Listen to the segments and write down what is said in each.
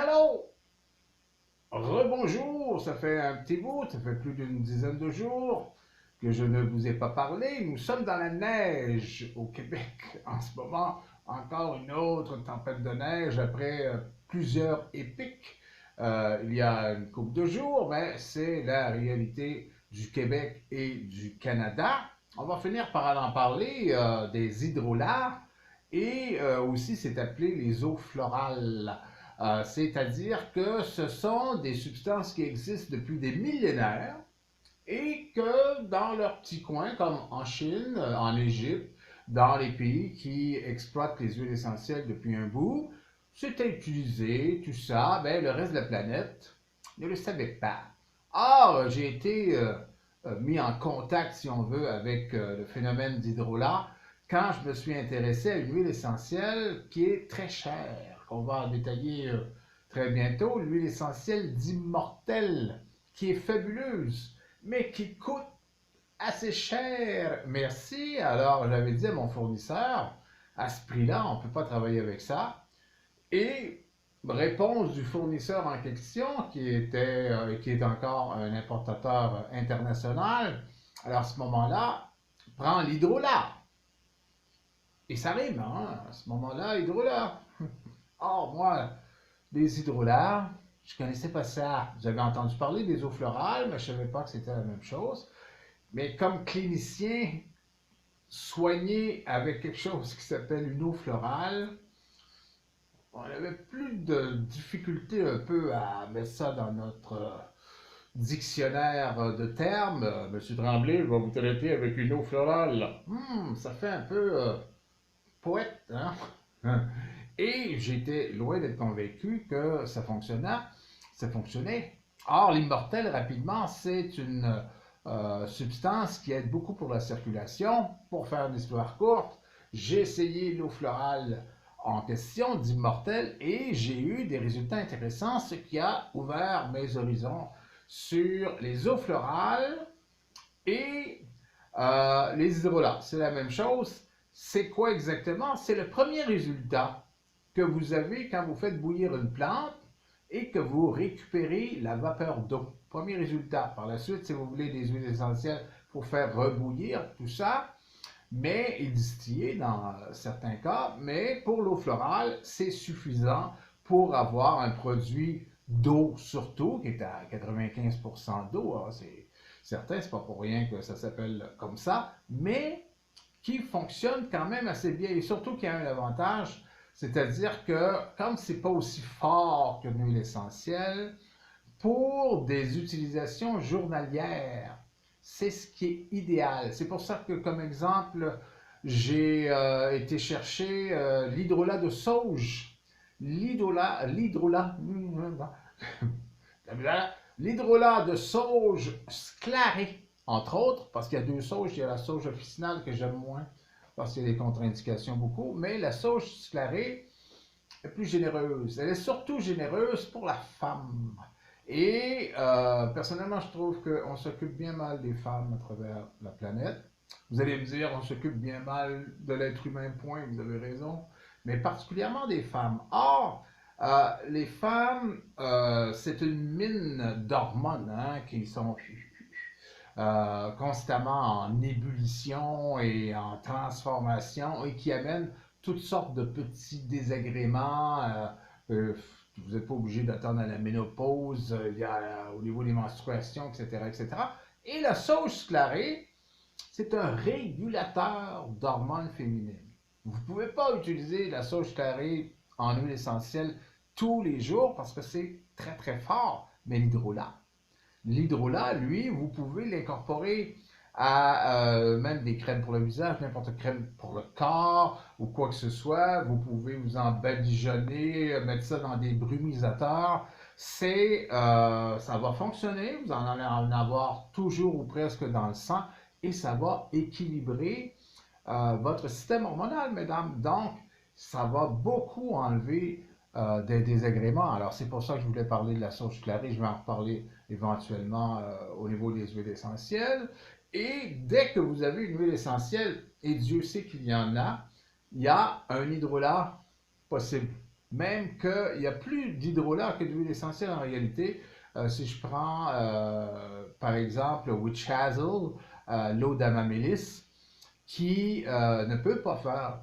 Allô? Rebonjour, ça fait un petit bout, ça fait plus d'une dizaine de jours que je ne vous ai pas parlé. Nous sommes dans la neige au Québec en ce moment. Encore une autre tempête de neige après plusieurs épiques il y a une couple de jours, mais c'est la réalité du Québec et du Canada. On va finir par en parler des hydrolats et aussi c'est appelé les eaux florales. C'est-à-dire que ce sont des substances qui existent depuis des millénaires et que dans leur petit coin, comme en Chine, en Égypte, dans les pays qui exploitent les huiles essentielles depuis un bout, c'était utilisé, tout ça, ben, le reste de la planète ne le savait pas. Or, j'ai été mis en contact, si on veut, avec le phénomène d'hydrolat quand je me suis intéressé à une huile essentielle qui est très chère, qu'on va détailler très bientôt, l'huile essentielle d'immortel, qui est fabuleuse, mais qui coûte assez cher. Merci. Alors, j'avais dit à mon fournisseur, à ce prix-là, on ne peut pas travailler avec ça. Et réponse du fournisseur en question, qui est encore un importateur international, alors à ce moment-là, prend l'hydrolat. Et ça rime, hein? À ce moment-là, hydrolat. Or, moi, les hydrolats, je ne connaissais pas ça. J'avais entendu parler des eaux florales, mais je ne savais pas que c'était la même chose. Mais comme clinicien, soigné avec quelque chose qui s'appelle une eau florale, on avait plus de difficulté un peu à mettre ça dans notre dictionnaire de termes. Monsieur Tremblay va vous traiter avec une eau florale. Ça fait un peu poète, hein? Et j'étais loin d'être convaincu que ça fonctionnait. Or, l'immortel, rapidement, c'est une substance qui aide beaucoup pour la circulation. Pour faire une histoire courte, j'ai essayé l'eau florale en question d'immortel et j'ai eu des résultats intéressants, ce qui a ouvert mes horizons sur les eaux florales et les hydrolats. C'est la même chose. C'est quoi exactement? C'est le premier résultat que vous avez quand vous faites bouillir une plante et que vous récupérez la vapeur d'eau. Premier résultat. Par la suite, si vous voulez des huiles essentielles, il faut faire rebouillir tout ça, mais et distiller dans certains cas. Mais pour l'eau florale, c'est suffisant pour avoir un produit d'eau surtout, qui est à 95% d'eau. Hein, c'est certain, c'est pas pour rien que ça s'appelle comme ça, mais qui fonctionne quand même assez bien et surtout qui a un avantage, c'est-à-dire que comme c'est pas aussi fort que l'huile essentielle, pour des utilisations journalières, c'est ce qui est idéal. C'est pour ça que, comme exemple, j'ai été chercher l'hydrolat de sauge. L'hydrolat de sauge sclaré, entre autres, parce qu'il y a deux sauges. Il y a la sauge officinale que j'aime moins, parce qu'il y a des contre-indications beaucoup, mais la sauge sclarée est plus généreuse. Elle est surtout généreuse pour la femme. Et personnellement, je trouve qu'on s'occupe bien mal des femmes à travers la planète. Vous allez me dire, on s'occupe bien mal de l'être humain, point, vous avez raison, mais particulièrement des femmes. Or, les femmes, c'est une mine d'hormones hein, qui sont constamment en ébullition et en transformation et qui amènent toutes sortes de petits désagréments. Euh, vous n'êtes pas obligé d'attendre à la ménopause, il y a, au niveau des menstruations, etc., etc. Et la sauge sclarée, c'est un régulateur d'hormones féminines. Vous ne pouvez pas utiliser la sauge sclarée en huile essentielle tous les jours parce que c'est très très fort, mais l'hydrolat, lui, vous pouvez l'incorporer à même des crèmes pour le visage, n'importe crème pour le corps ou quoi que ce soit. Vous pouvez vous en badigeonner, mettre ça dans des brumisateurs. Ça va fonctionner. Vous en allez en avoir toujours ou presque dans le sang et ça va équilibrer votre système hormonal, mesdames. Donc, ça va beaucoup enlever des désagréments. Alors, c'est pour ça que je voulais parler de la sauge clarée. Je vais en reparler éventuellement au niveau des huiles essentielles. Et dès que vous avez une huile essentielle, et Dieu sait qu'il y en a, il y a un hydrolat possible. même qu'il n'y a plus d'hydrolat que d'huile essentielle en réalité. Si je prends par exemple Witch Hazel, l'eau d'Amamélis, qui ne peut pas faire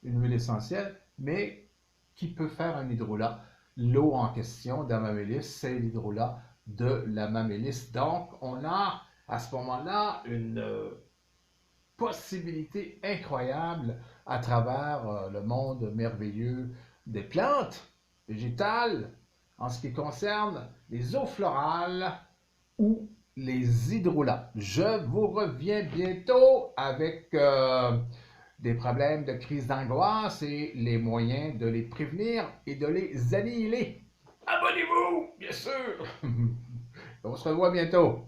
une huile essentielle, mais qui peut faire un hydrolat. L'eau en question d'Amamélis, c'est l'hydrolat de l'Amamélis. Donc, on a à ce moment-là une possibilité incroyable à travers le monde merveilleux des plantes végétales en ce qui concerne les eaux florales ou les hydrolats. Je vous reviens bientôt avec des problèmes de crise d'angoisse et les moyens de les prévenir et de les annihiler. Abonnez-vous, bien sûr. On se revoit bientôt.